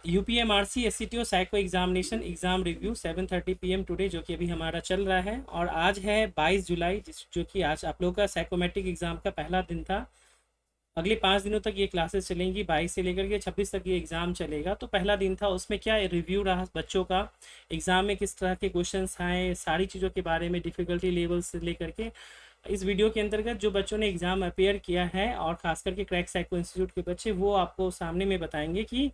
UPMRC SCTO psycho examination exam review 7:30 PM today, जो कि अभी हमारा चल रहा है। और आज है 22 जुलाई, जो कि आज आप लोगों का साइकोमेट्रिक एग्ज़ाम का पहला दिन था। अगले 5 दिनों तक ये क्लासेस चलेंगी, 22 से लेकर के 26 तक ये एग्ज़ाम चलेगा। तो पहला दिन था, उसमें क्या रिव्यू रहा बच्चों का, एग्ज़ाम में किस तरह के क्वेश्चंस आए, सारी चीज़ों के बारे में, डिफ़िकल्टी लेवल से लेकर के। इस वीडियो के अंतर्गत जो बच्चों ने एग्ज़ाम अपेयर किया है और ख़ास करके क्रैक साइको इंस्टीट्यूट के बच्चे, वो आपको सामने में बताएंगे कि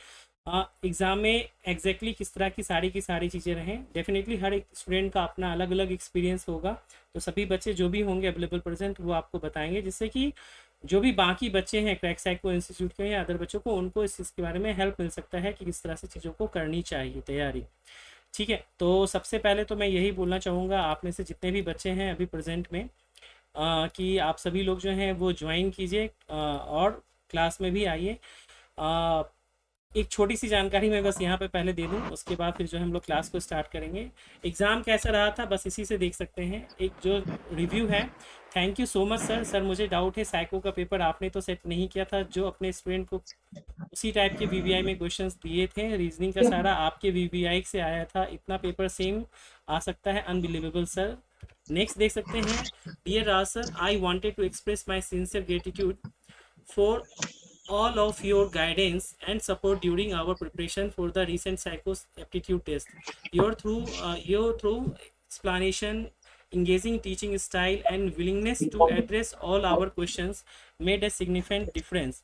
एग्ज़ाम में एग्जैक्टली किस तरह की सारी चीज़ें रहें। डेफिनेटली हर एक स्टूडेंट का अपना अलग अलग एक्सपीरियंस होगा, तो सभी बच्चे जो भी होंगे अवेलेबल प्रेजेंट, वो आपको बताएंगे, जिससे कि जो भी बाकी बच्चे हैं क्रैक साइको इंस्टीट्यूट के या अदर बच्चों को, उनको इस चीज़ के बारे में हेल्प मिल सकता है कि किस तरह से चीज़ों को करनी चाहिए तैयारी। ठीक है, तो सबसे पहले तो मैं यही बोलना चाहूँगा आप में से जितने भी बच्चे हैं अभी प्रेजेंट में, कि आप सभी लोग जो हैं वो ज्वाइन कीजिए और क्लास में भी आइए। एक छोटी सी जानकारी मैं बस यहाँ पे पहले दे दूँ, उसके बाद फिर जो हम लोग क्लास को स्टार्ट करेंगे। एग्ज़ाम कैसा रहा था बस इसी से देख सकते हैं, एक जो रिव्यू है। Thank you so much sir मुझे डाउट है साइको का पेपर आपने तो सेट नहीं किया था, जो अपने स्टूडेंट को उसी टाइप के वीवीआई में क्वेश्चंस दिए थे, रीजनिंग का सारा आपके वीवीआई से आया था, इतना पेपर सेम आ सकता है, अनबिलीवेबल सर। नेक्स्ट देख सकते हैं, dear Raj sir, I wanted to express my sincere gratitude for all of your guidance and support during our preparation for the recent psycho aptitude test. Your through explanation, engaging teaching style and willingness to address all our questions made a significant difference.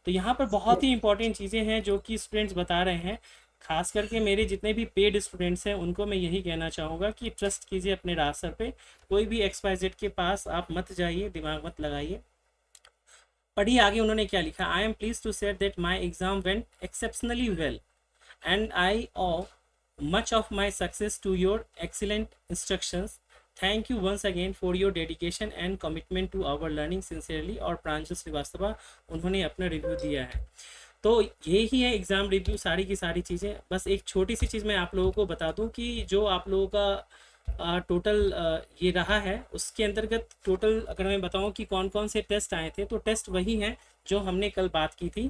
तो यहाँ पर बहुत ही important चीज़ें हैं जो कि students बता रहे हैं। खास करके मेरे जितने भी पेड स्टूडेंट्स हैं उनको मैं यही कहना चाहूँगा कि ट्रस्ट कीजिए अपने राज सर पे। कोई भी XYZ के पास आप मत जाइए, दिमाग मत लगाइए, पढ़िए आगे उन्होंने क्या लिखा। I am pleased to state that my exam went exceptionally well and I owe much of my success to your excellent instructions. Thank you once again for your dedication and commitment to our learning sincerely. और प्रांजल श्रीवास्तव उन्होंने अपना review दिया है। तो यही है exam review, सारी की सारी चीज़ें। बस एक छोटी सी चीज़ मैं आप लोगों को बता दूं कि जो आप लोगों का टोटल ये रहा है, उसके अंतर्गत टोटल अगर मैं बताऊं कि कौन कौन से टेस्ट आए थे, तो टेस्ट वही हैं जो हमने कल बात की थी।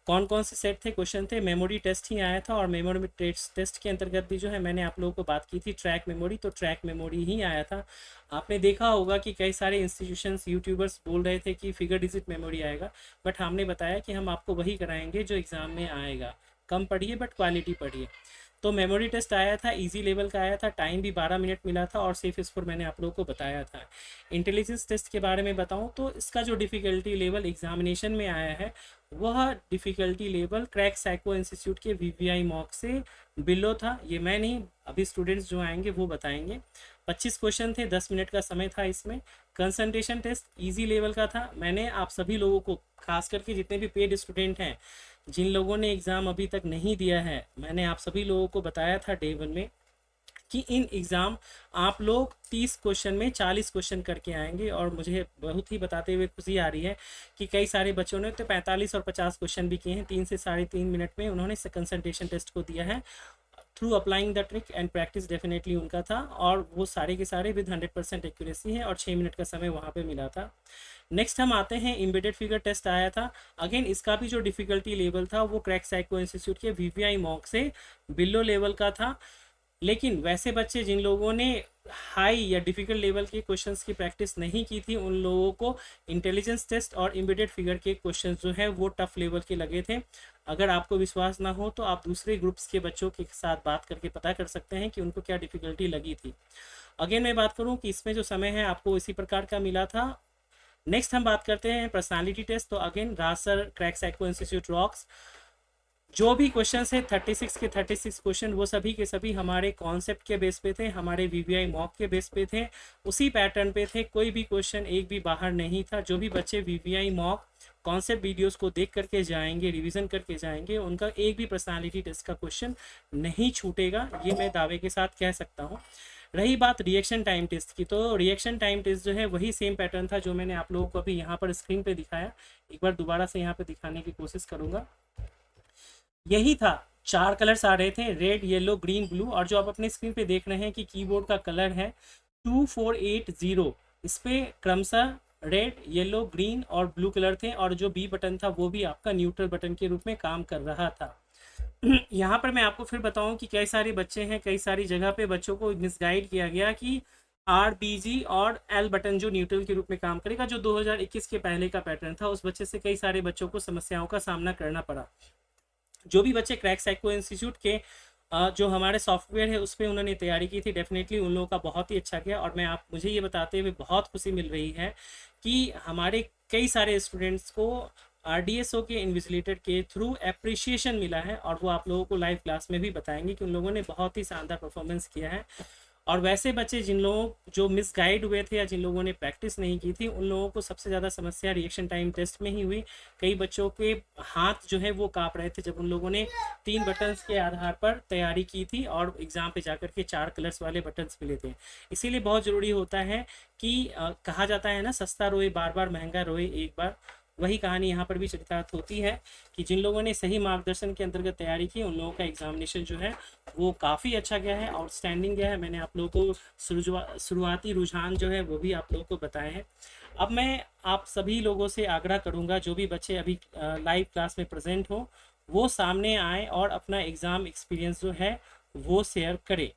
कौन कौन से सेट थे, क्वेश्चन थे, मेमोरी टेस्ट ही आया था। और मेमोरी टेस्ट के अंतर्गत भी जो है मैंने आप लोगों को बात की थी ट्रैक मेमोरी, तो ट्रैक मेमोरी ही आया था। आपने देखा होगा कि कई सारे इंस्टीट्यूशंस यूट्यूबर्स बोल रहे थे कि फिगर डिजिट मेमोरी आएगा, बट हमने बताया कि हम आपको वही कराएंगे जो एग्ज़ाम में आएगा। कम पढ़िए बट क्वालिटी पढ़िए। तो मेमोरी टेस्ट आया था, इजी लेवल का आया था, टाइम भी 12 मिनट मिला था और सेफ स्कोर मैंने आप लोगों को बताया था। इंटेलिजेंस टेस्ट के बारे में बताऊं तो इसका जो डिफ़िकल्टी लेवल एग्जामिनेशन में आया है, वह difficulty level crack psycho institute के वीवीआई मॉक से बिलो था। ये मैं नहीं, अभी स्टूडेंट्स जो आएंगे वो बताएंगे। 25 क्वेश्चन थे, 10 मिनट का समय था इसमें। कंसंट्रेशन टेस्ट इजी लेवल का था। मैंने आप सभी लोगों को, खास करके जितने भी पेड स्टूडेंट हैं, जिन लोगों ने एग्ज़ाम अभी तक नहीं दिया है, मैंने आप सभी लोगों को बताया था डे 1 में कि इन एग्ज़ाम आप लोग 30 क्वेश्चन में 40 क्वेश्चन करके आएंगे। और मुझे बहुत ही बताते हुए खुशी आ रही है कि कई सारे बच्चों ने तो 45 और 50 क्वेश्चन भी किए हैं। 3 से 3.5 मिनट में उन्होंने कंसंट्रेशन टेस्ट को दिया है through applying the trick and practice definitely उनका था। और वो सारे के सारे विद 100% एक्यूरेसी है और 6 मिनट का समय वहाँ पे मिला था। नेक्स्ट हम आते हैं, एम्बेडेड फिगर टेस्ट आया था। अगेन इसका भी जो डिफ़िकल्टी लेवल था वो क्रैक साइको इंस्टीट्यूट के वीवीआई मॉक से बिलो लेवल का था। लेकिन वैसे बच्चे जिन लोगों ने हाई या डिफ़िकल्ट लेवल के क्वेश्चंस की प्रैक्टिस नहीं की थी, उन लोगों को इंटेलिजेंस टेस्ट और एम्बेडेड फिगर के क्वेश्चंस जो है वो टफ लेवल के लगे थे। अगर आपको विश्वास ना हो तो आप दूसरे ग्रुप्स के बच्चों के साथ बात करके पता कर सकते हैं कि उनको क्या डिफ़िकल्टी लगी थी। अगेन मैं बात करूं कि इसमें जो समय है आपको इसी प्रकार का मिला था। नेक्स्ट हम बात करते हैं पर्सनालिटी टेस्ट। तो अगेन रासर क्रैक साइको इंस्टीट्यूट रॉक्स, जो भी क्वेश्चन है 36 के 36 क्वेश्चन, वो सभी के सभी हमारे कॉन्सेप्ट के बेस पे थे, हमारे वीवीआई मॉक के बेस पे थे, उसी पैटर्न पे थे। कोई भी क्वेश्चन एक भी बाहर नहीं था। जो भी बच्चे वीवीआई मॉक कॉन्सेप्ट वीडियोस को देख करके जाएंगे, रिवीजन करके जाएंगे, उनका एक भी पर्सनालिटी टेस्ट का क्वेश्चन नहीं छूटेगा, ये मैं दावे के साथ कह सकता हूँ। रही बात रिएक्शन टाइम टेस्ट की, तो रिएक्शन टाइम टेस्ट जो है वही सेम पैटर्न था जो मैंने आप लोगों को अभी यहाँ पर स्क्रीन पे दिखाया। एक बार दोबारा से यहाँ पे दिखाने की कोशिश करूँगा। यही था, 4 कलर्स आ रहे थे, रेड, येलो, ग्रीन, ब्लू। और जो आप अपने स्क्रीन पे देख रहे हैं कि कीबोर्ड का कलर है 2480, इस पे क्रमशः रेड, येलो, ग्रीन और ब्लू कलर थे। और जो बी बटन था वो भी आपका न्यूट्रल बटन के रूप में काम कर रहा था। यहाँ पर मैं आपको फिर बताऊं कि कई सारे बच्चे हैं, कई सारी जगह पे बच्चों को मिसगाइड किया गया कि आर बी जी और एल बटन जो न्यूट्रल के रूप में काम करेगा, जो 2021 के पहले का पैटर्न था, उस वजह से कई सारे बच्चों को समस्याओं का सामना करना पड़ा। जो भी बच्चे क्रैक साइको इंस्टीट्यूट के जो हमारे सॉफ्टवेयर है उस पर उन्होंने तैयारी की थी, डेफिनेटली उन लोगों का बहुत ही अच्छा गया। और मुझे ये बताते हुए बहुत खुशी मिल रही है कि हमारे कई सारे स्टूडेंट्स को RDSO के इन्विजिलेटर के थ्रू अप्रिशिएशन मिला है, और वो आप लोगों को लाइव क्लास में भी बताएंगे कि उन लोगों ने बहुत ही शानदार परफॉर्मेंस किया है। और वैसे बच्चे जिन लोगों जो मिसगाइड हुए थे या जिन लोगों ने प्रैक्टिस नहीं की थी, उन लोगों को सबसे ज़्यादा समस्या रिएक्शन टाइम टेस्ट में ही हुई। कई बच्चों के हाथ जो है वो काँप रहे थे जब उन लोगों ने 3 बटन्स के आधार पर तैयारी की थी और एग्ज़ाम पे जाकर के 4 कलर्स वाले बटन्स मिले थे। इसीलिए बहुत ज़रूरी होता है कि कहा जाता है ना, सस्ता रोए बार बार, महंगा रोए एक बार। वही कहानी यहाँ पर भी चरितार्थ होती है कि जिन लोगों ने सही मार्गदर्शन के अंतर्गत तैयारी की, उन लोगों का एग्जामिनेशन जो है वो काफ़ी अच्छा गया है, आउटस्टैंडिंग गया है। मैंने आप लोगों को शुरुआती रुझान जो है वो भी आप लोगों को बताए हैं। अब मैं आप सभी लोगों से आग्रह करूँगा, जो भी बच्चे अभी लाइव क्लास में प्रेजेंट हो, वो सामने आए और अपना एग्ज़ाम एक्सपीरियंस जो है वो शेयर करें।